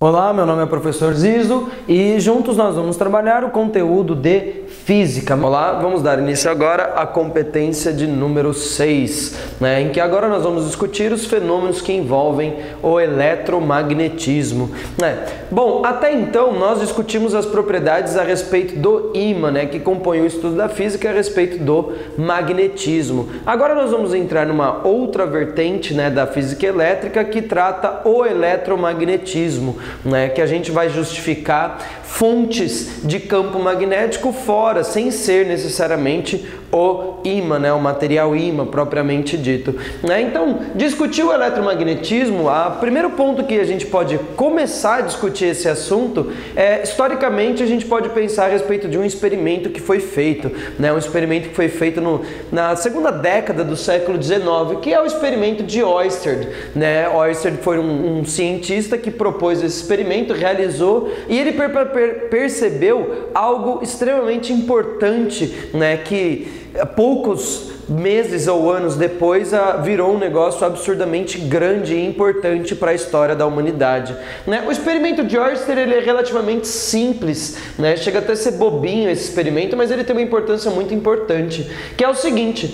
Olá, meu nome é professor Zizo e juntos nós vamos trabalhar o conteúdo de física. Olá, vamos dar início agora à competência de número 6, em que agora nós vamos discutir os fenômenos que envolvem o eletromagnetismo. Bom, até então nós discutimos as propriedades a respeito do ímã, que compõe o estudo da física a respeito do magnetismo. Agora nós vamos entrar numa outra vertente da física elétrica que trata o eletromagnetismo, que a gente vai justificar fontes de campo magnético fora, sem ser necessariamente o ímã, o material ímã propriamente dito. Então, discutir o eletromagnetismo, o primeiro ponto que a gente pode começar a discutir esse assunto é, historicamente, a gente pode pensar a respeito de um experimento que foi feito, um experimento que foi feito na segunda década do século XIX, que é o experimento de Oersted. Oersted foi um cientista que propôs esse experimento, realizou, e ele percebeu algo extremamente importante, que poucos meses ou anos depois virou um negócio absurdamente grande e importante para a história da humanidade. O experimento de Oersted ele é relativamente simples, chega até a ser bobinho esse experimento, mas ele tem uma importância muito importante, que é o seguinte,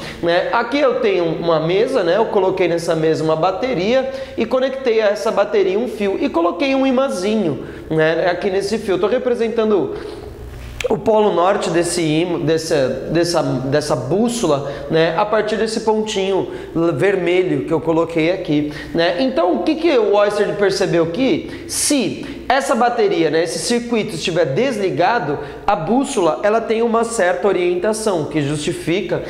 aqui eu tenho uma mesa, eu coloquei nessa mesa uma bateria e conectei a essa bateria um fio e coloquei um imãzinho, aqui nesse fio. Estou representando o polo norte dessa bússola, a partir desse pontinho vermelho que eu coloquei aqui, Então, o que o Oersted percebeu? Que se essa bateria, esse circuito estiver desligado, a bússola ela tem uma certa orientação, que justifica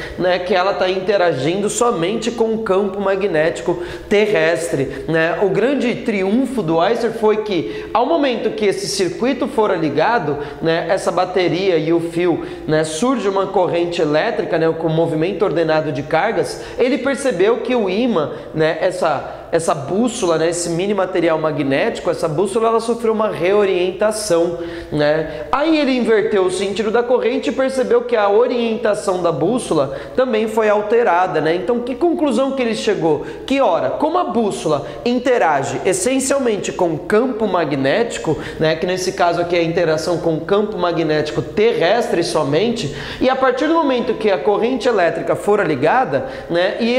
que ela está interagindo somente com o campo magnético terrestre. O grande triunfo do Oersted foi que, ao momento que esse circuito for ligado, essa bateria e o fio, surge uma corrente elétrica, com movimento ordenado de cargas. Ele percebeu que o ímã, essa bússola, esse mini material magnético, essa bússola ela sofreu uma reorientação, Aí ele inverteu o sentido da corrente e percebeu que a orientação da bússola também foi alterada, Então, que conclusão que ele chegou? Que ora, como a bússola interage essencialmente com o campo magnético, que nesse caso aqui é a interação com o campo magnético terrestre somente, e a partir do momento que a corrente elétrica for ligada, e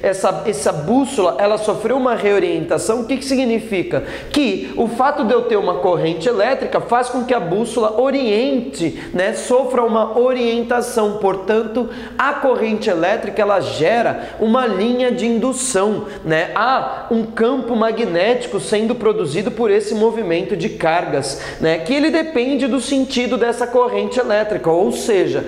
essa bússola ela sofreu uma reorientação, o que significa? Que o fato de eu ter uma corrente elétrica faz com que a bússola oriente, sofra uma orientação, portanto, a corrente elétrica ela gera uma linha de indução, há um campo magnético sendo produzido por esse movimento de cargas, que ele depende do sentido dessa corrente elétrica, ou seja,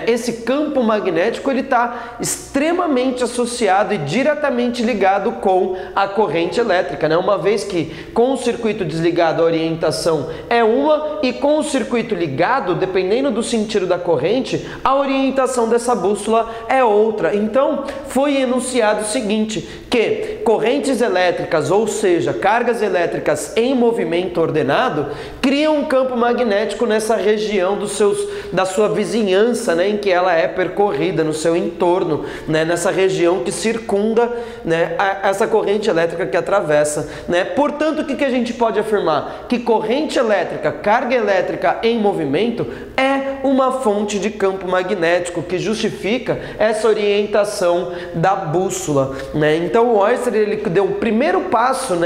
esse campo magnético ele está extremamente associado e diretamente ligado com a corrente elétrica, uma vez que com o circuito desligado a orientação é uma e com o circuito ligado, dependendo do sentido da corrente, a orientação dessa bússola é outra. Então foi enunciado o seguinte, que correntes elétricas, ou seja, cargas elétricas em movimento ordenado, criam um campo magnético nessa região da sua vizinhança, em que ela é percorrida, no seu entorno, nessa região que circunda essa corrente elétrica que atravessa. Portanto, o que a gente pode afirmar? Que corrente elétrica, carga elétrica em movimento é uma fonte de campo magnético que justifica essa orientação da bússola. Então o Oersted ele deu o primeiro passo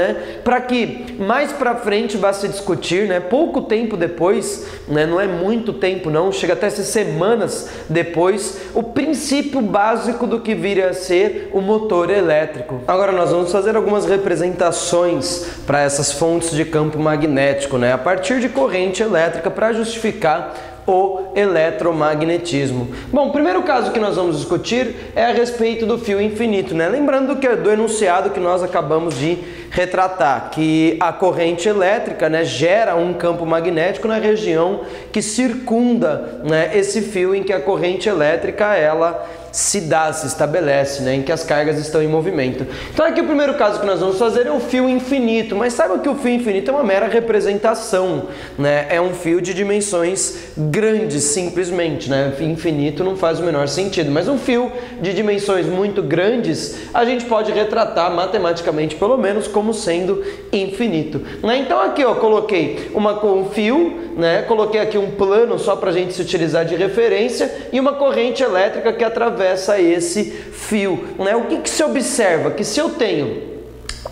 para que mais para frente vá se discutir, pouco tempo depois, não é muito tempo não, chega até ser semanas depois, o princípio básico do que viria a ser o motor elétrico. Agora nós vamos fazer algumas representações para essas fontes de campo magnético, a partir de corrente elétrica para justificar o eletromagnetismo. Bom, o primeiro caso que nós vamos discutir é a respeito do fio infinito, Lembrando que é do enunciado que nós acabamos de retratar, que a corrente elétrica, gera um campo magnético na região que circunda, esse fio em que a corrente elétrica ela se estabelece, né, em que as cargas estão em movimento. Então aqui o primeiro caso que nós vamos fazer é o fio infinito, mas saiba que o fio infinito é uma mera representação, né, é um fio de dimensões grandes, simplesmente, né, infinito não faz o menor sentido, mas um fio de dimensões muito grandes a gente pode retratar matematicamente, pelo menos, como sendo infinito, né? Então aqui eu coloquei um fio, né, coloquei aqui um plano só para a gente se utilizar de referência e uma corrente elétrica que atravessa esse fio, né? O que se observa? Que se eu tenho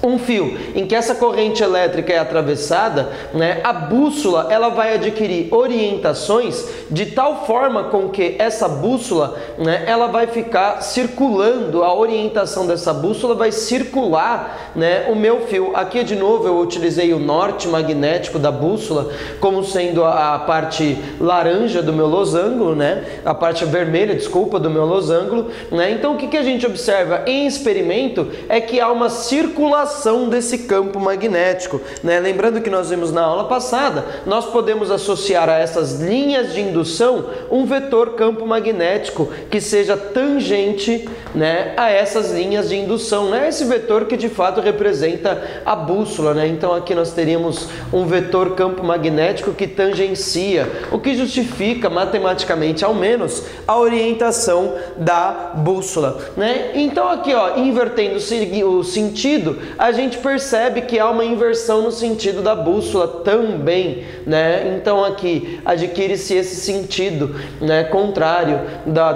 um fio em que essa corrente elétrica é atravessada, né, a bússola ela vai adquirir orientações de tal forma com que essa bússola, né, ela vai ficar circulando, a orientação dessa bússola vai circular, né, o meu fio. Aqui de novo eu utilizei o norte magnético da bússola como sendo a parte laranja do meu losango, né, a parte vermelha, desculpa, do meu losango, né? Então o que a gente observa em experimento é que há uma circulação desse campo magnético, né? Lembrando que nós vimos na aula passada, nós podemos associar a essas linhas de indução um vetor campo magnético que seja tangente, né, a essas linhas de indução, né? Esse vetor que de fato representa a bússola, né? Então aqui nós teríamos um vetor campo magnético que tangencia, o que justifica matematicamente ao menos a orientação da bússola, né? Então aqui, ó, invertendo o sentido, a gente percebe que há uma inversão no sentido da bússola também, né? Então aqui adquire-se esse sentido, né, contrário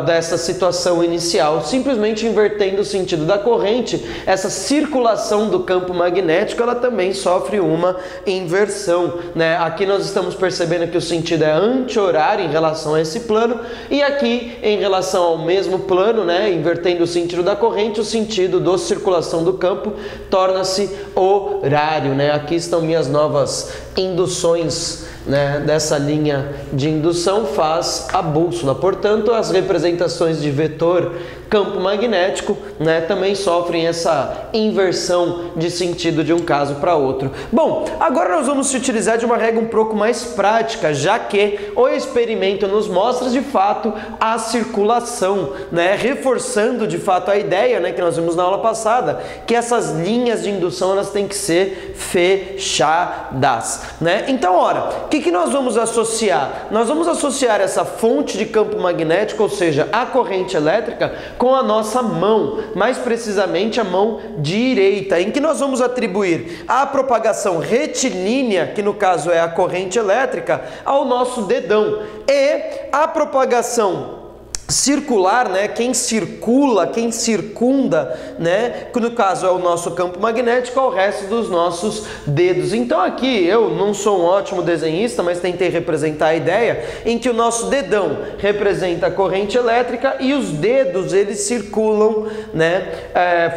dessa situação inicial, simplesmente invertendo o sentido da corrente. Essa circulação do campo magnético ela também sofre uma inversão, né? Aqui nós estamos percebendo que o sentido é anti-horário em relação a esse plano, e aqui em relação ao mesmo plano, né, invertendo o sentido da corrente, o sentido da circulação do campo torna-se horário, né? Aqui estão minhas novas induções, né, dessa linha de indução faz a bússola. Portanto, as representações de vetor campo magnético, né, também sofrem essa inversão de sentido de um caso para outro. Bom, agora nós vamos utilizar de uma regra um pouco mais prática, já que o experimento nos mostra de fato a circulação, né, reforçando de fato a ideia, né, que nós vimos na aula passada, que essas linhas de indução elas têm que ser fechadas, né? Então, ora, o que nós vamos associar? Nós vamos associar essa fonte de campo magnético, ou seja, a corrente elétrica, com a nossa mão, mais precisamente a mão direita, em que nós vamos atribuir a propagação retilínea, que no caso é a corrente elétrica, ao nosso dedão, e a propagação circular, né, quem circula, quem circunda, né, que no caso é o nosso campo magnético, ao resto dos nossos dedos. Então aqui eu não sou um ótimo desenhista, mas tentei representar a ideia em que o nosso dedão representa a corrente elétrica e os dedos eles circulam, né,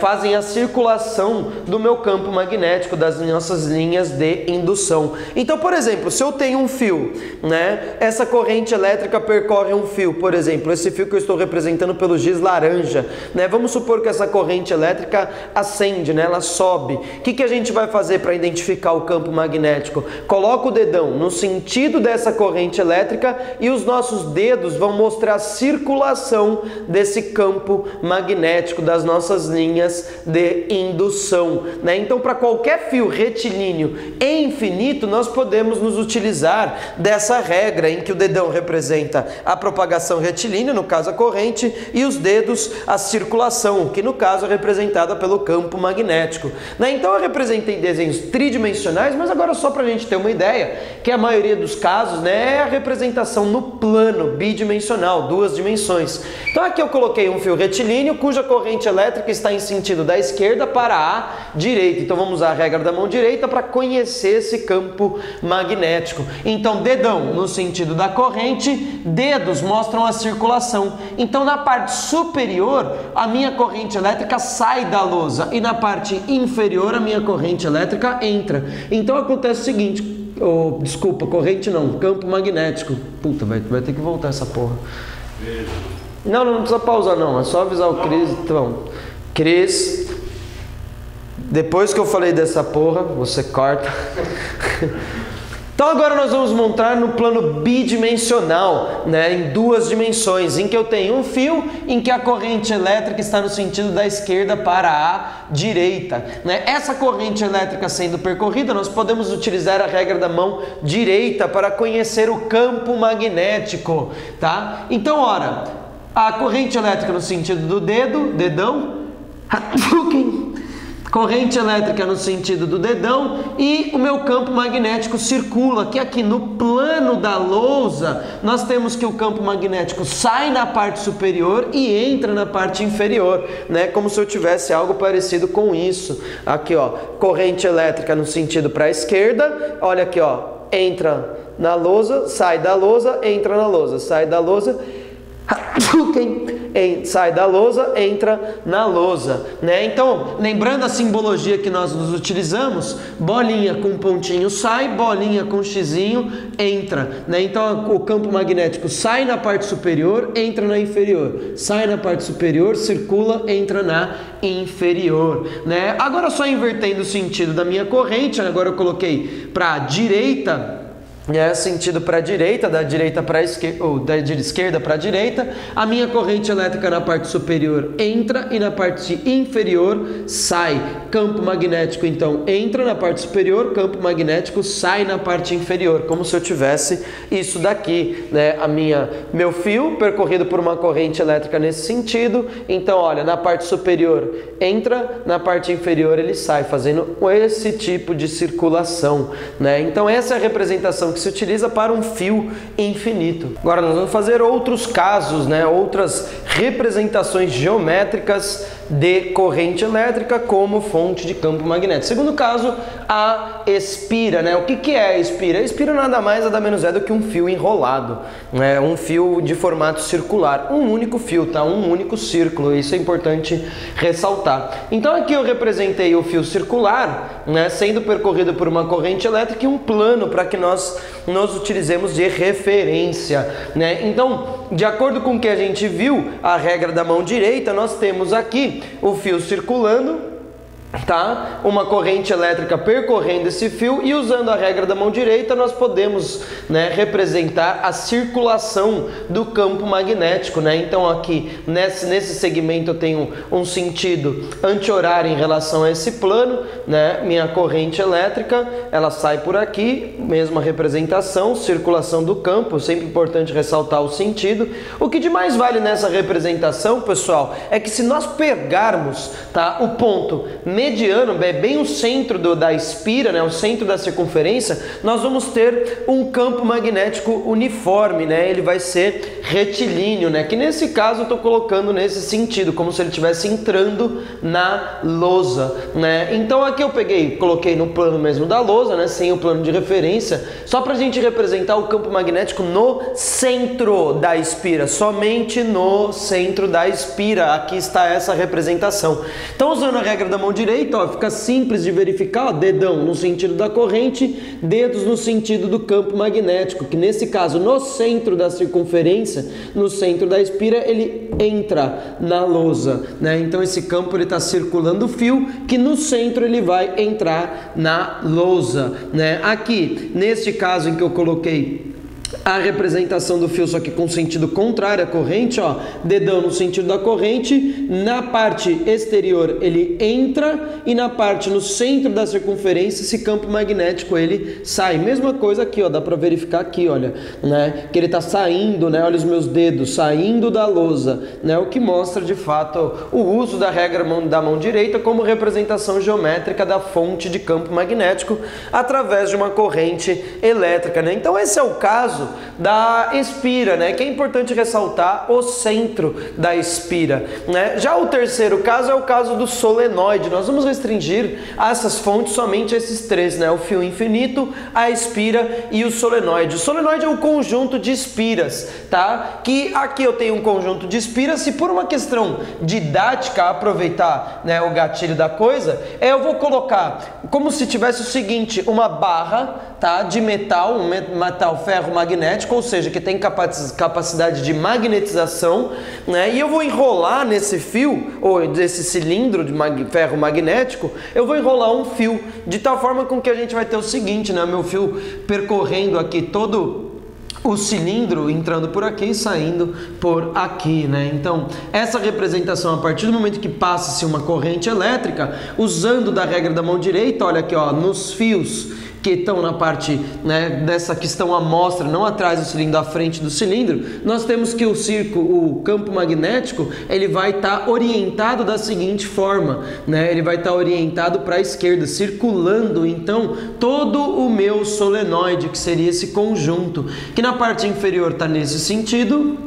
fazem a circulação do meu campo magnético, das nossas linhas de indução. Então, por exemplo, se eu tenho um fio, né, essa corrente elétrica percorre um fio, por exemplo, esse fio que eu estou representando pelo giz laranja, né? Vamos supor que essa corrente elétrica ascende, né? Ela sobe. O que a gente vai fazer para identificar o campo magnético? Coloca o dedão no sentido dessa corrente elétrica e os nossos dedos vão mostrar a circulação desse campo magnético, das nossas linhas de indução, né? Então, para qualquer fio retilíneo e infinito, nós podemos nos utilizar dessa regra em que o dedão representa a propagação retilínea, no caso a corrente, e os dedos a circulação, que no caso é representada pelo campo magnético, né? Então eu representei desenhos tridimensionais, mas agora só para a gente ter uma ideia, que a maioria dos casos, né, é a representação no plano bidimensional, duas dimensões. Então aqui eu coloquei um fio retilíneo cuja corrente elétrica está em sentido da esquerda para a direita. Então vamos usar a regra da mão direita para conhecer esse campo magnético. Então dedão no sentido da corrente, dedos mostram a circulação. Então na parte superior a minha corrente elétrica sai da lousa e na parte inferior a minha corrente elétrica entra. Então acontece o seguinte, desculpa, corrente não, campo magnético. Puta, vai ter que voltar essa porra. Não precisa pausar não, é só avisar o Cris. Então, Cris, depois que eu falei dessa porra, você corta. Então agora nós vamos montar no plano bidimensional, né, em duas dimensões, em que eu tenho um fio em que a corrente elétrica está no sentido da esquerda para a direita, né? Essa corrente elétrica sendo percorrida, nós podemos utilizar a regra da mão direita para conhecer o campo magnético, tá? Então, ora, a corrente elétrica no sentido do dedão, corrente elétrica no sentido do dedão, e o meu campo magnético circula, que aqui no plano da lousa nós temos que o campo magnético sai na parte superior e entra na parte inferior, né? Como se eu tivesse algo parecido com isso. Aqui, ó, corrente elétrica no sentido para a esquerda, olha aqui, ó, entra na lousa, sai da lousa, entra na lousa, sai da lousa, sai da lousa, entra na lousa, né? Então, lembrando a simbologia que nós nos utilizamos, bolinha com pontinho sai, bolinha com xizinho entra, né? Então, o campo magnético sai na parte superior, entra na inferior, sai na parte superior, circula, entra na inferior, né? Agora só invertendo o sentido da minha corrente, agora eu coloquei para a direita, sentido para a direita, da direita para a esquerda, ou da esquerda para a direita, a minha corrente elétrica na parte superior entra e na parte inferior sai. Campo magnético então entra na parte superior, campo magnético sai na parte inferior, como se eu tivesse isso daqui, né? Meu fio percorrido por uma corrente elétrica nesse sentido, então olha, na parte superior entra, na parte inferior ele sai, fazendo esse tipo de circulação, né? Então essa é a representação que se utiliza para um fio infinito. Agora nós vamos fazer outros casos, né? Outras representações geométricas de corrente elétrica como fonte de campo magnético. Segundo caso, a espira, né? O que é a espira? A espira nada mais nada menos é do que um fio enrolado, né? Um fio de formato circular, um único fio, tá? Um único círculo, isso é importante ressaltar. Então aqui eu representei o fio circular, né? Sendo percorrido por uma corrente elétrica e um plano para que nós utilizemos de referência, né? Então, de acordo com o que a gente viu, a regra da mão direita, nós temos aqui o fio circulando, tá? Uma corrente elétrica percorrendo esse fio, e usando a regra da mão direita nós podemos, né, representar a circulação do campo magnético, né? Então aqui nesse segmento eu tenho um sentido anti-horário em relação a esse plano, né? Minha corrente elétrica ela sai por aqui, mesma representação, circulação do campo, sempre importante ressaltar o sentido. O que de mais vale nessa representação, pessoal, é que se nós pegarmos, tá, o ponto mediano, bem o centro da espira, né, o centro da circunferência, nós vamos ter um campo magnético uniforme, né? Ele vai ser retilíneo, né? Que nesse caso eu estou colocando nesse sentido, como se ele estivesse entrando na lousa, né? Então aqui eu coloquei no plano mesmo da lousa, né? Sem o plano de referência, só para a gente representar o campo magnético no centro da espira, somente no centro da espira. Aqui está essa representação. Então, usando a regra da mão direita, ó, fica simples de verificar, ó, dedão no sentido da corrente, dedos no sentido do campo magnético, que nesse caso no centro da circunferência, no centro da espira, ele entra na lousa, né? Então esse campo ele está circulando o fio, que no centro ele vai entrar na lousa, né? Aqui, neste caso em que eu coloquei a representação do fio, só que com sentido contrário à corrente, ó, dedão no sentido da corrente, na parte exterior ele entra e na parte no centro da circunferência esse campo magnético ele sai. Mesma coisa aqui, ó, dá para verificar aqui, olha, né, que ele está saindo, né, olha os meus dedos saindo da lousa, né, o que mostra de fato o uso da regra da mão direita como representação geométrica da fonte de campo magnético através de uma corrente elétrica, né? Então esse é o caso da espira, né? Que é importante ressaltar o centro da espira, né? Já o terceiro caso é o caso do solenoide. Nós vamos restringir a essas fontes somente a esses três, né? O fio infinito, a espira e o solenoide. O solenoide é um conjunto de espiras, tá? Que aqui eu tenho um conjunto de espiras. Se por uma questão didática aproveitar, né, o gatilho da coisa, eu vou colocar como se tivesse o seguinte, uma barra, tá, de metal, um metal ferro magnético, ou seja, que tem capacidade de magnetização, né? E eu vou enrolar nesse fio, ou desse cilindro de ferro magnético, eu vou enrolar um fio, de tal forma com que a gente vai ter o seguinte, né? Meu fio percorrendo aqui todo o cilindro, entrando por aqui e saindo por aqui, né? Então, essa representação, a partir do momento que passa-se uma corrente elétrica, usando da regra da mão direita, olha aqui, ó, nos fios que estão na parte, né, dessa que estão à mostra, não atrás do cilindro, à frente do cilindro, nós temos que o campo magnético, ele vai estar orientado da seguinte forma, né? Ele vai estar orientado para a esquerda, circulando então todo o meu solenoide, que seria esse conjunto, que na parte inferior está nesse sentido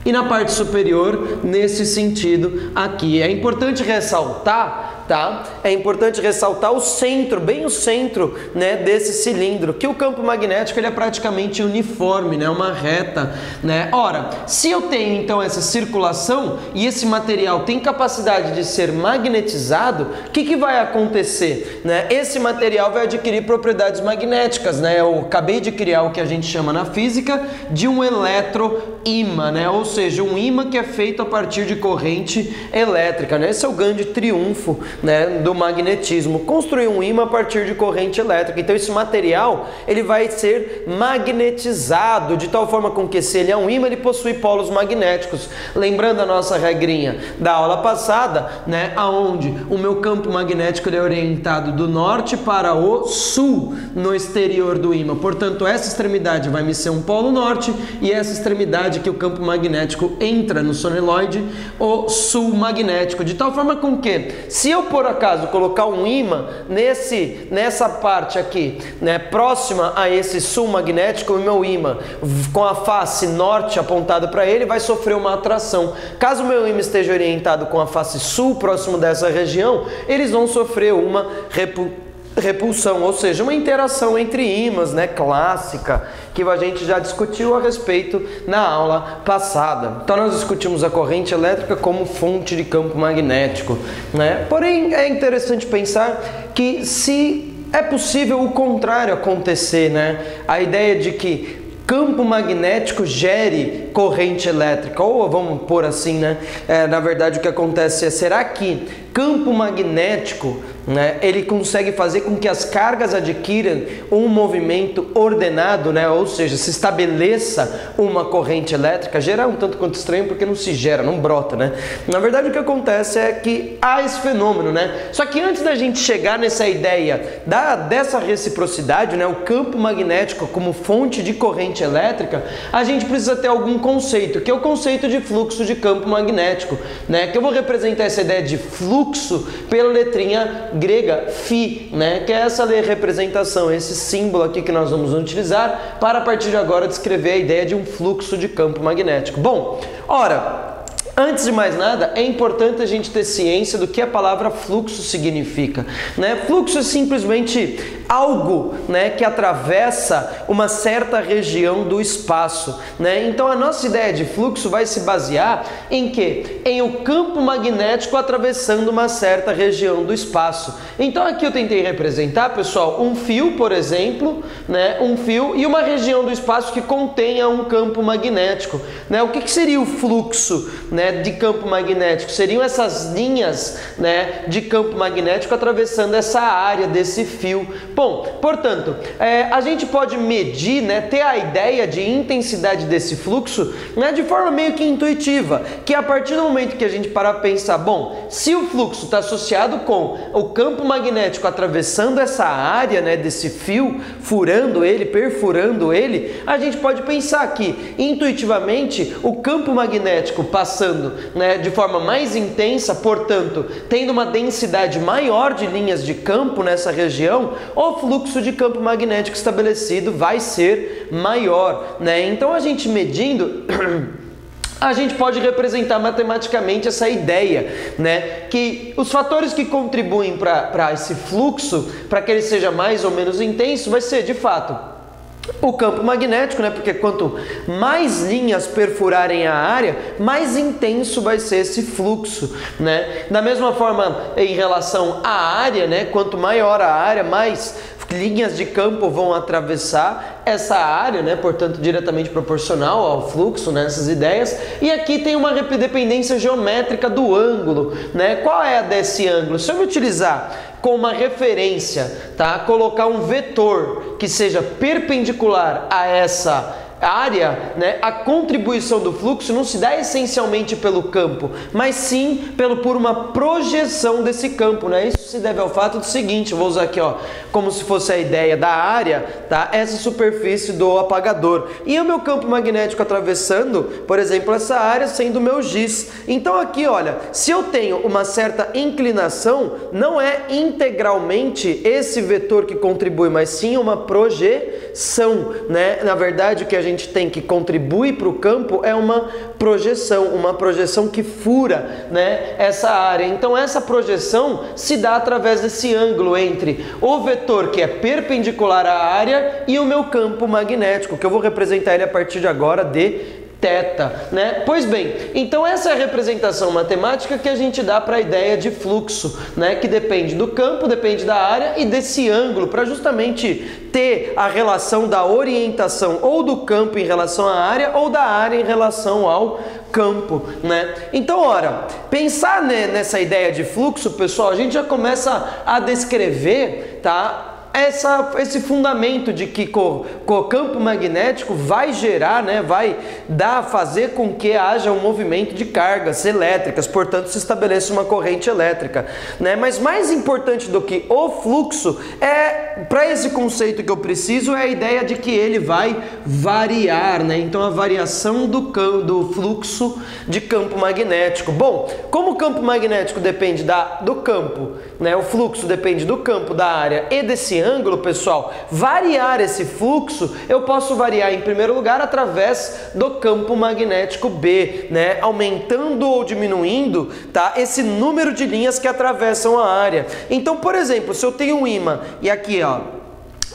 e na parte superior nesse sentido aqui. É importante ressaltar, tá? É importante ressaltar o centro, bem o centro, né, desse cilindro, que o campo magnético ele é praticamente uniforme, né, uma reta, né? Ora, se eu tenho então essa circulação e esse material tem capacidade de ser magnetizado, o que vai acontecer, né? Esse material vai adquirir propriedades magnéticas, né? Eu acabei de criar o que a gente chama na física de um eletroímã, né? Ou seja, um ímã que é feito a partir de corrente elétrica, né? Esse é o grande triunfo, né, do magnetismo, construir um ímã a partir de corrente elétrica. Então esse material ele vai ser magnetizado de tal forma com que, se ele é um ímã, ele possui polos magnéticos. Lembrando a nossa regrinha da aula passada, né, aonde o meu campo magnético ele é orientado do norte para o sul no exterior do ímã. Portanto, essa extremidade vai me ser um polo norte e essa extremidade que o campo magnético entra no solenoide, o sul magnético, de tal forma com que, se eu por acaso colocar um ímã nessa parte aqui, né, próxima a esse sul magnético, o meu ímã com a face norte apontada para ele vai sofrer uma atração. Caso o meu ímã esteja orientado com a face sul, próximo dessa região, eles vão sofrer uma repulsão, ou seja, uma interação entre ímãs, né, clássica, que a gente já discutiu a respeito na aula passada. Então nós discutimos a corrente elétrica como fonte de campo magnético, né? Porém, é interessante pensar que se é possível o contrário acontecer, né? A ideia de que campo magnético gere corrente elétrica, ou vamos pôr assim, né? Na verdade o que acontece é, será que campo magnético, né, ele consegue fazer com que as cargas adquiram um movimento ordenado, né, ou seja, se estabeleça uma corrente elétrica? Gerar um tanto quanto estranho porque não se gera, não brota, né? Na verdade o que acontece é que há esse fenômeno, né? Só que antes da gente chegar nessa ideia dessa reciprocidade, né, o campo magnético como fonte de corrente elétrica, a gente precisa ter algum conceito, que é o conceito de fluxo de campo magnético, né? Que eu vou representar essa ideia de fluxo pela letrinha grega φ, né? Que é essa representação, esse símbolo aqui que nós vamos utilizar para, a partir de agora, descrever a ideia de um fluxo de campo magnético. Bom, ora, antes de mais nada, é importante a gente ter ciência do que a palavra fluxo significa, né? Fluxo é simplesmente algo, né, que atravessa uma certa região do espaço, né? Então a nossa ideia de fluxo vai se basear em quê? Em o campo magnético atravessando uma certa região do espaço. Então aqui eu tentei representar, pessoal, um fio, por exemplo, né, um fio e uma região do espaço que contenha um campo magnético, né? O que seria o fluxo, né, de campo magnético? Seriam essas linhas, né, de campo magnético atravessando essa área desse fio. Bom, portanto, a gente pode medir, né, ter a ideia de intensidade desse fluxo, né, de forma meio que intuitiva, que a partir do momento que a gente parar para pensar, bom, se o fluxo está associado com o campo magnético atravessando essa área, né, desse fio, furando ele, perfurando ele, a gente pode pensar que, intuitivamente, o campo magnético passando, né, de forma mais intensa, portanto, tendo uma densidade maior de linhas de campo nessa região, o fluxo de campo magnético estabelecido vai ser maior, né? Então a gente medindo a gente pode representar matematicamente essa ideia, né? Que os fatores que contribuem para esse fluxo, para que ele seja mais ou menos intenso, vai ser de fato o campo magnético, né? Porque quanto mais linhas perfurarem a área, mais intenso vai ser esse fluxo, né? Da mesma forma, em relação à área, né? Quanto maior a área, mais linhas de campo vão atravessar essa área, né? Portanto, diretamente proporcional ao fluxo, nessas ideias. E aqui tem uma dependência geométrica do ângulo, né? Qual é a desse ângulo? Se eu me utilizar como uma referência, tá? Colocar um vetor que seja perpendicular a essa área, né, a contribuição do fluxo não se dá essencialmente pelo campo, mas sim por uma projeção desse campo, né? Isso se deve ao fato do seguinte, eu vou usar aqui, ó, como se fosse a ideia da área, tá? Essa superfície do apagador. E o meu campo magnético atravessando, por exemplo, essa área sendo o meu giz. Então aqui, olha, se eu tenho uma certa inclinação, não é integralmente esse vetor que contribui, mas sim uma projeção, né? Na verdade, o que a gente tem que contribuir para o campo é uma projeção que fura, né, essa área. Então essa projeção se dá através desse ângulo entre o vetor que é perpendicular à área e o meu campo magnético, que eu vou representar ele a partir de agora de θ, né? Pois bem, então essa é a representação matemática que a gente dá para a ideia de fluxo, né? Que depende do campo, depende da área e desse ângulo, para justamente ter a relação da orientação ou do campo em relação à área ou da área em relação ao campo, né? Então, ora, pensar, né, nessa ideia de fluxo, pessoal, a gente já começa a descrever, tá? Esse fundamento de que o campo magnético vai gerar, né, vai fazer com que haja um movimento de cargas elétricas, portanto se estabeleça uma corrente elétrica, né? Mas mais importante do que o fluxo para esse conceito que eu preciso, é a ideia de que ele vai variar, né? Então a variação do fluxo de campo magnético. Bom, como o campo magnético depende do campo, né? O fluxo depende do campo, da área e desse ângulo, pessoal, variar esse fluxo, eu posso variar em primeiro lugar através do campo magnético B, né? Aumentando ou diminuindo, tá? Esse número de linhas que atravessam a área. Então, por exemplo, se eu tenho um ímã e aqui, ó,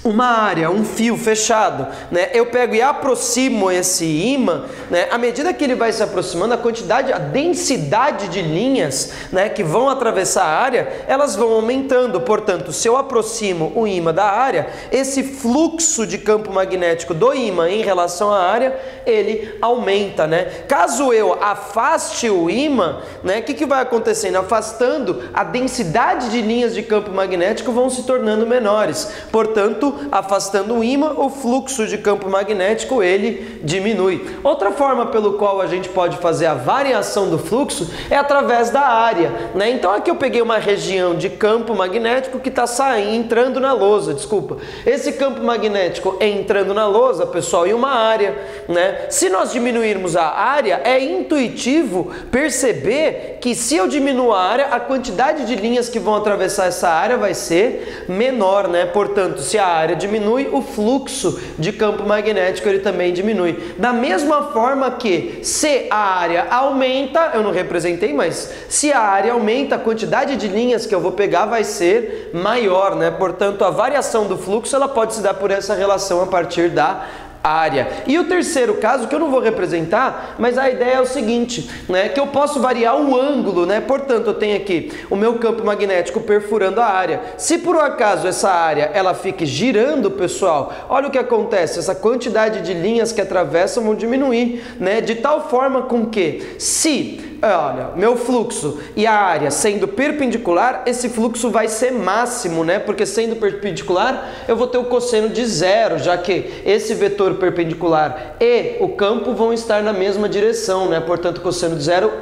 uma área, um fio fechado, né? Eu pego e aproximo esse ímã, né? À medida que ele vai se aproximando, a densidade de linhas, né, que vão atravessar a área, elas vão aumentando. Portanto, se eu aproximo o ímã da área, esse fluxo de campo magnético do ímã em relação à área, ele aumenta, né? Caso eu afaste o ímã, né, o que vai acontecendo? Afastando, a densidade de linhas de campo magnético vão se tornando menores. Portanto, afastando o ímã, o fluxo de campo magnético ele diminui. Outra forma pelo qual a gente pode fazer a variação do fluxo é através da área, né? Então aqui eu peguei uma região de campo magnético que está entrando na lousa, desculpa. Esse campo magnético entrando na lousa, pessoal, e uma área, né? Se nós diminuirmos a área, é intuitivo perceber que se eu diminuo a área, a quantidade de linhas que vão atravessar essa área vai ser menor, né? Portanto, se a área diminui, o fluxo de campo magnético ele também diminui. Da mesma forma que se a área aumenta, eu não representei, mas se a área aumenta, a quantidade de linhas que eu vou pegar vai ser maior, né? Portanto, a variação do fluxo ela pode se dar por essa relação a partir da área. E o terceiro caso, que eu não vou representar, mas a ideia é o seguinte, né, que eu posso variar o ângulo, né? Portanto, eu tenho aqui o meu campo magnético perfurando a área. Se por um acaso essa área ela fique girando, pessoal, olha o que acontece, essa quantidade de linhas que atravessam vão diminuir, né? De tal forma com que, se olha, meu fluxo e a área sendo perpendicular, esse fluxo vai ser máximo, né? Porque sendo perpendicular, eu vou ter o cosseno de zero, já que esse vetor perpendicular e o campo vão estar na mesma direção, né? Portanto, cosseno de zero,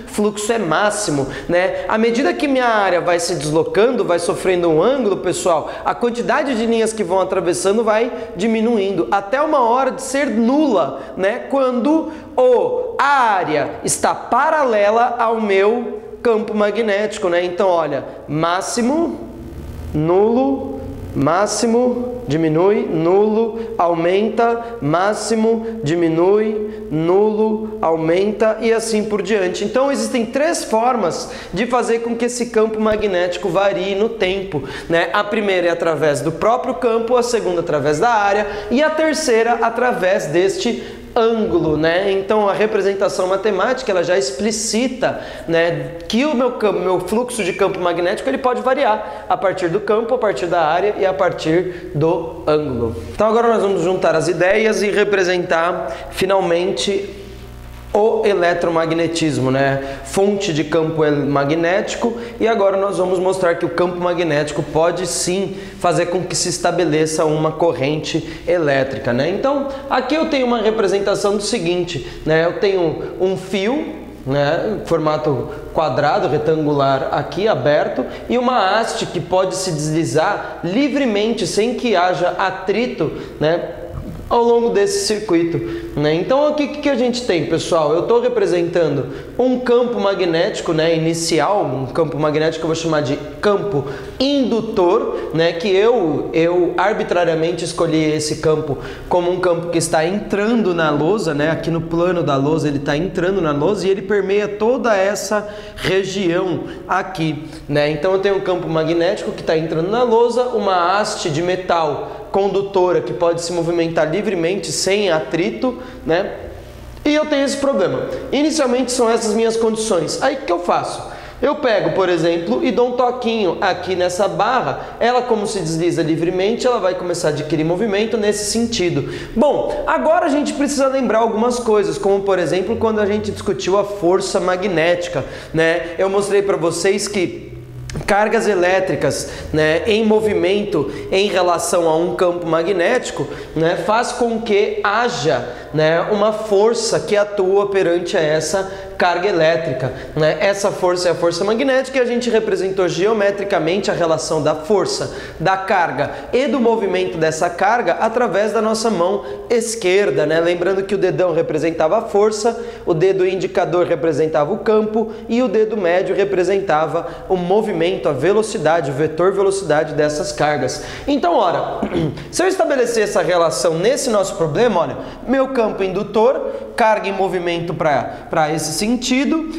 fluxo é máximo, né? À medida que minha área vai se deslocando, vai sofrendo um ângulo, pessoal, a quantidade de linhas que vão atravessando vai diminuindo, até uma hora de ser nula, né? Quando a área está paralela ao meu campo magnético, né? Então, olha, máximo, nulo, máximo, diminui, nulo, aumenta, máximo, diminui, nulo, aumenta e assim por diante. Então existem três formas de fazer com que esse campo magnético varie no tempo, né? A primeira é através do próprio campo, a segunda através da área e a terceira através deste ângulo, né? Então a representação matemática ela já explicita, né, que o meu fluxo de campo magnético ele pode variar a partir do campo, a partir da área e a partir do ângulo. Então agora nós vamos juntar as ideias e representar finalmente o eletromagnetismo, né? Fonte de campo magnético, e agora nós vamos mostrar que o campo magnético pode sim fazer com que se estabeleça uma corrente elétrica, né? Então, aqui eu tenho uma representação do seguinte, né? Eu tenho um fio, né, formato quadrado, retangular aqui aberto, e uma haste que pode se deslizar livremente sem que haja atrito, né, ao longo desse circuito, né? Então aqui o que a gente tem, pessoal? Eu estou representando um campo magnético, né, inicial, um campo magnético que eu vou chamar de campo indutor, né, que eu arbitrariamente escolhi esse campo como um campo que está entrando na lousa, né, aqui no plano da lousa ele está entrando na lousa e ele permeia toda essa região aqui, né? Então eu tenho um campo magnético que está entrando na lousa, uma haste de metal condutora que pode se movimentar livremente sem atrito, né? E eu tenho esse problema. Inicialmente são essas minhas condições. Aí o que eu faço? Eu pego, por exemplo, e dou um toquinho aqui nessa barra. Ela, como se desliza livremente, ela vai começar a adquirir movimento nesse sentido. Bom, agora a gente precisa lembrar algumas coisas, como por exemplo, quando a gente discutiu a força magnética, né? Eu mostrei para vocês que cargas elétricas, né, em movimento em relação a um campo magnético, né, faz com que haja, né, uma força que atua perante essa carga elétrica, né? Essa força é a força magnética e a gente representou geometricamente a relação da força, da carga e do movimento dessa carga através da nossa mão esquerda, né? Lembrando que o dedão representava a força, o dedo indicador representava o campo e o dedo médio representava o movimento, a velocidade, o vetor velocidade dessas cargas. Então, ora, se eu estabelecer essa relação nesse nosso problema, olha, meu campo indutor, carga em movimento para esse sentido,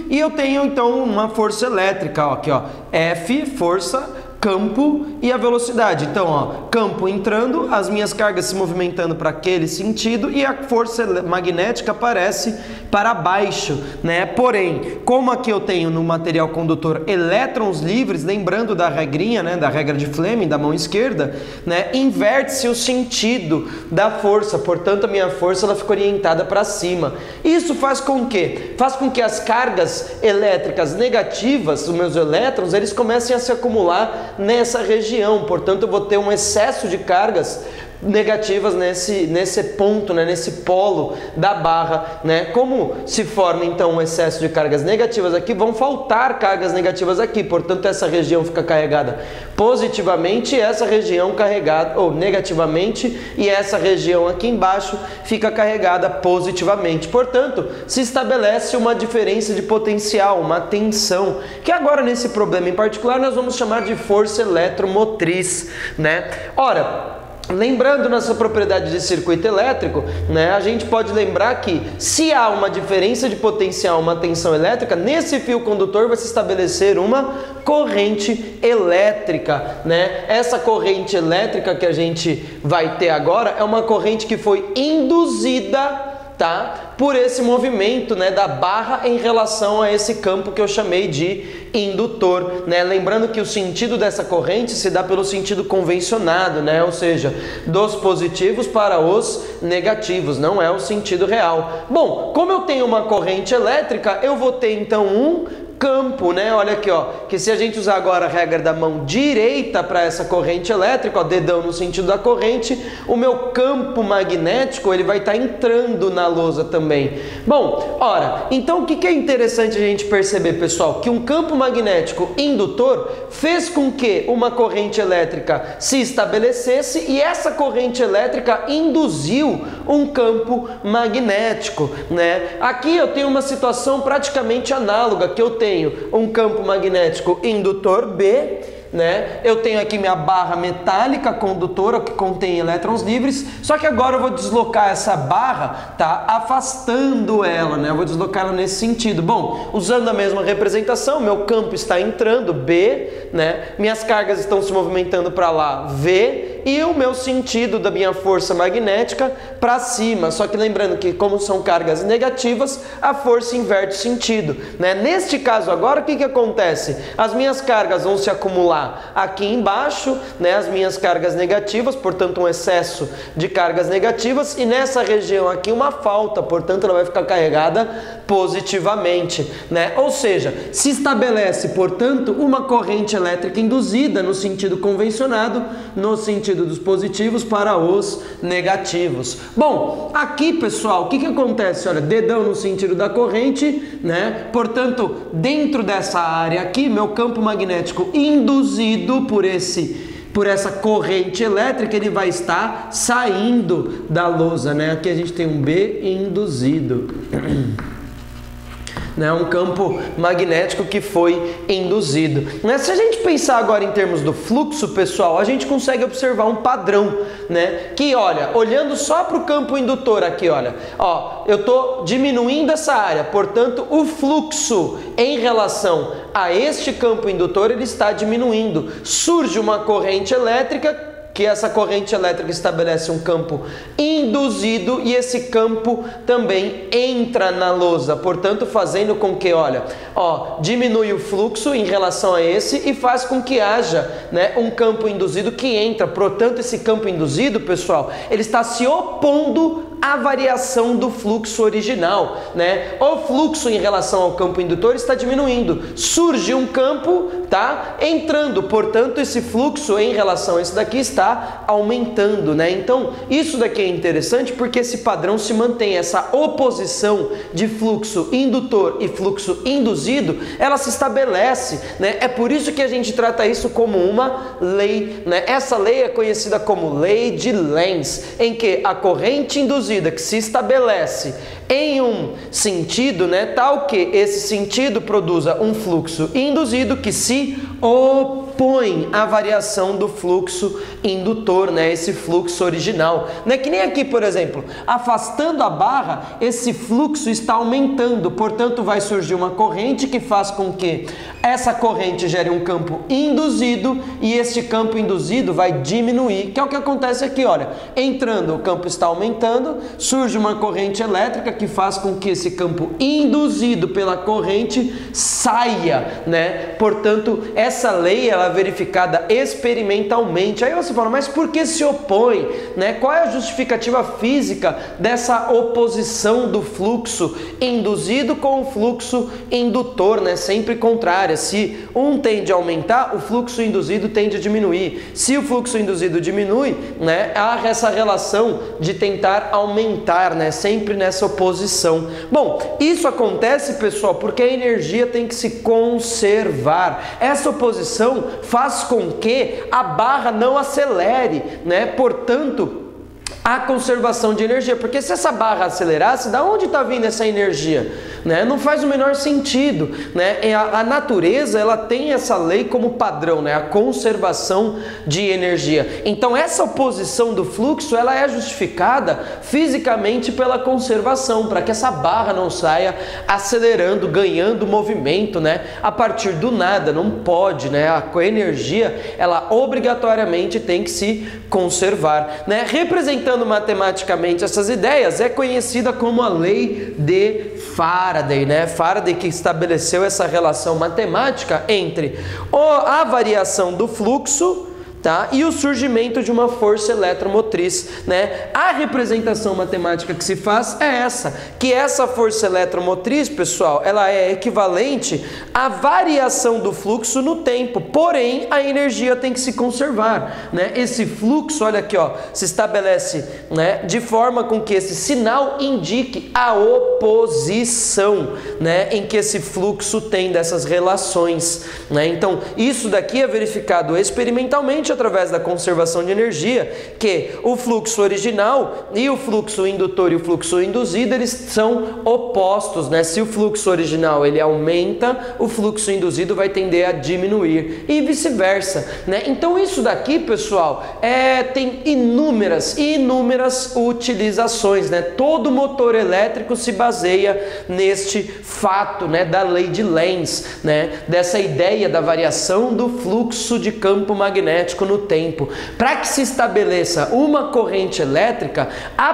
e eu tenho então uma força elétrica, ó, aqui ó, F, força, campo e a velocidade. Então, ó, campo entrando, as minhas cargas se movimentando para aquele sentido e a força magnética aparece para baixo, né? Porém, como aqui eu tenho no material condutor elétrons livres, lembrando da regrinha, né, da regra de Fleming da mão esquerda, né, inverte-se o sentido da força, portanto a minha força ela fica orientada para cima. Isso faz com que? Faz com que as cargas elétricas negativas, os meus elétrons, eles comecem a se acumular nessa região, portanto eu vou ter um excesso de cargas negativas nesse ponto, né, nesse polo da barra, né? Como se forma então um excesso de cargas negativas aqui, vão faltar cargas negativas aqui, portanto essa região fica carregada positivamente e essa região carregada ou negativamente, e essa região aqui embaixo fica carregada positivamente. Portanto, se estabelece uma diferença de potencial, uma tensão, que agora nesse problema em particular nós vamos chamar de força eletromotriz, né? Ora, lembrando nessa propriedade de circuito elétrico, né, a gente pode lembrar que se há uma diferença de potencial, uma tensão elétrica, nesse fio condutor vai se estabelecer uma corrente elétrica, né? Essa corrente elétrica que a gente vai ter agora é uma corrente que foi induzida, tá, por esse movimento, né, da barra em relação a esse campo que eu chamei de indutor, né? Lembrando que o sentido dessa corrente se dá pelo sentido convencionado, né? Ou seja, dos positivos para os negativos, não é o sentido real. Bom, como eu tenho uma corrente elétrica, eu vou ter então um campo, né? Olha aqui, ó, que se a gente usar agora a regra da mão direita para essa corrente elétrica, ó, dedão no sentido da corrente, o meu campo magnético ele vai estar entrando na lousa também. Bom, ora, então o que é interessante a gente perceber, pessoal? Que um campo magnético indutor fez com que uma corrente elétrica se estabelecesse e essa corrente elétrica induziu um campo magnético, né? Aqui eu tenho uma situação praticamente análoga, que eu tenho um campo magnético indutor B, né? Eu tenho aqui minha barra metálica condutora que contém elétrons livres, só que agora eu vou deslocar essa barra, tá? Afastando ela, né? Eu vou deslocar ela nesse sentido. Bom, usando a mesma representação, meu campo está entrando, B, né? Minhas cargas estão se movimentando para lá, V, e o meu sentido da minha força magnética para cima. Só que lembrando que como são cargas negativas, a força inverte o sentido, né? Neste caso agora, o que acontece? As minhas cargas vão se acumular aqui embaixo, né? As minhas cargas negativas, portanto um excesso de cargas negativas, e nessa região aqui uma falta, portanto ela vai ficar carregada positivamente, né? Ou seja, se estabelece, portanto, uma corrente elétrica induzida no sentido convencionado, no sentido dos positivos para os negativos. Bom, aqui, pessoal, o que acontece? Olha, dedão no sentido da corrente, né? Portanto, dentro dessa área aqui, meu campo magnético induzido por essa corrente elétrica, ele vai estar saindo da lousa, né? Aqui a gente tem um B induzido. Né, um campo magnético que foi induzido. Né? Se a gente pensar agora em termos do fluxo, pessoal, a gente consegue observar um padrão, né? Que, olha, olhando só para o campo indutor aqui, olha, ó, eu estou diminuindo essa área, portanto, o fluxo em relação a este campo indutor, ele está diminuindo. Surge uma corrente elétrica, que essa corrente elétrica estabelece um campo induzido e esse campo também entra na lousa, portanto fazendo com que, olha, ó, diminui o fluxo em relação a esse e faz com que haja, né, um campo induzido que entra. Portanto, esse campo induzido, pessoal, ele está se opondo à variação do fluxo original, né? O fluxo em relação ao campo indutor está diminuindo, surge um campo, tá, entrando, portanto esse fluxo em relação a esse daqui está aumentando, né? Então isso daqui é interessante porque esse padrão se mantém, essa oposição de fluxo indutor e fluxo induzido, ela se estabelece, né? É por isso que a gente trata isso como uma lei, né? Essa lei é conhecida como lei de Lenz, em que a corrente induzida que se estabelece em um sentido, né, tal que esse sentido produza um fluxo induzido que se opõe à variação do fluxo indutor, né, esse fluxo original, né, que nem aqui, por exemplo, afastando a barra, esse fluxo está aumentando, portanto vai surgir uma corrente que faz com que essa corrente gere um campo induzido e este campo induzido vai diminuir, que é o que acontece aqui, olha, entrando o campo está aumentando, surge uma corrente elétrica que faz com que esse campo induzido pela corrente saia, né? Portanto, essa lei ela é verificada experimentalmente. Aí você fala, mas por que se opõe, né? Qual é a justificativa física dessa oposição do fluxo induzido com o fluxo indutor, né? Sempre contrária. Se um tende a aumentar, o fluxo induzido tende a diminuir. Se o fluxo induzido diminui, né, há essa relação de tentar aumentar, né? Sempre nessa oposição. Bom, isso acontece, pessoal, porque a energia tem que se conservar. Essa oposição faz com que a barra não acelere, né? Portanto, a conservação de energia, porque se essa barra acelerasse, da onde está vindo essa energia? Né? Não faz o menor sentido, né? A natureza ela tem essa lei como padrão, né? A conservação de energia. Então essa oposição do fluxo ela é justificada fisicamente pela conservação, para que essa barra não saia acelerando, ganhando movimento, né? A partir do nada, não pode, né? A energia ela obrigatoriamente tem que se conservar, né? Representando matematicamente essas ideias, é conhecida como a lei de Faraday, né? Faraday que estabeleceu essa relação matemática entre a variação do fluxo, tá, e o surgimento de uma força eletromotriz, né? A representação matemática que se faz é essa, que essa força eletromotriz, pessoal, ela é equivalente à variação do fluxo no tempo, porém a energia tem que se conservar, né? Esse fluxo, olha aqui, ó, se estabelece, né, de forma com que esse sinal indique a oposição, né, em que esse fluxo tem dessas relações, né? Então, isso daqui é verificado experimentalmente através da conservação de energia, que o fluxo original e o fluxo indutor e o fluxo induzido, eles são opostos, né? Se o fluxo original ele aumenta, o fluxo induzido vai tender a diminuir e vice-versa, né? Então isso daqui, pessoal, tem inúmeras utilizações, né? Todo motor elétrico se baseia neste fato, né, da lei de Lenz, né? Dessa ideia da variação do fluxo de campo magnético magnético no tempo. Para que se estabeleça uma corrente elétrica, a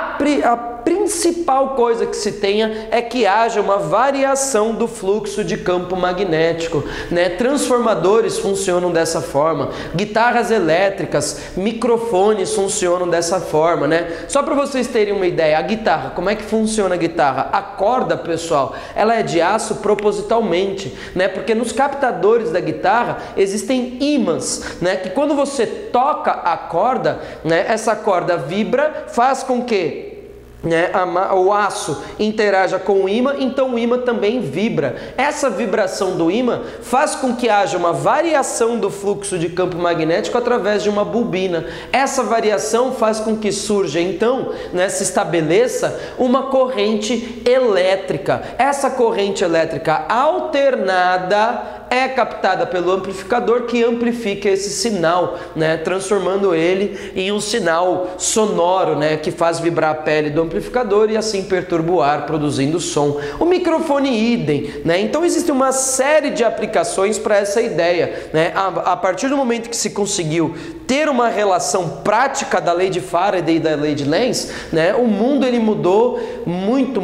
principal coisa que se tenha é que haja uma variação do fluxo de campo magnético, né? Transformadores funcionam dessa forma, guitarras elétricas, microfones funcionam dessa forma, né? Só para vocês terem uma ideia, a guitarra, como é que funciona a guitarra? A corda, pessoal, ela é de aço propositalmente, né? Porque nos captadores da guitarra existem ímãs, né? Que quando você toca a corda, né? Essa corda vibra, faz com que o aço interaja com o ímã, então o ímã também vibra. Essa vibração do ímã faz com que haja uma variação do fluxo de campo magnético através de uma bobina. Essa variação faz com que surja, então, se estabeleça uma corrente elétrica. Essa corrente elétrica alternada é captada pelo amplificador, que amplifica esse sinal, né, transformando ele em um sinal sonoro, né, que faz vibrar a pele do amplificador e assim perturba o ar, produzindo som. O microfone idem, né? Então existe uma série de aplicações para essa ideia, né? A partir do momento que se conseguiu ter uma relação prática da lei de Faraday e da lei de Lenz, né, o mundo ele mudou muito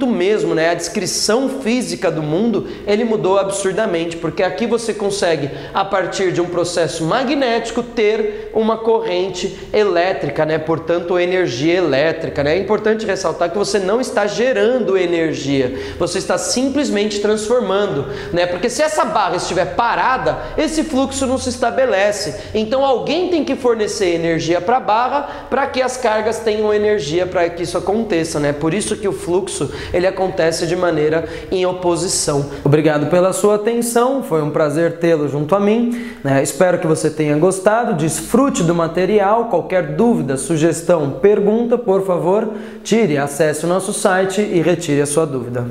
mesmo, né? A descrição física do mundo ele mudou absurdamente, porque aqui você consegue, a partir de um processo magnético, ter uma corrente elétrica, né? Portanto, energia elétrica, né? É importante ressaltar que você não está gerando energia, você está simplesmente transformando, né? Porque se essa barra estiver parada, esse fluxo não se estabelece. Então alguém tem que fornecer energia para a barra para que as cargas tenham energia para que isso aconteça, né? Por isso que o fluxo ele acontece de maneira em oposição. Obrigado pela sua atenção, foi um prazer tê-lo junto a mim, né? Espero que você tenha gostado, desfrute do material. Qualquer dúvida, sugestão, pergunta, por favor, acesse o nosso site e retire a sua dúvida.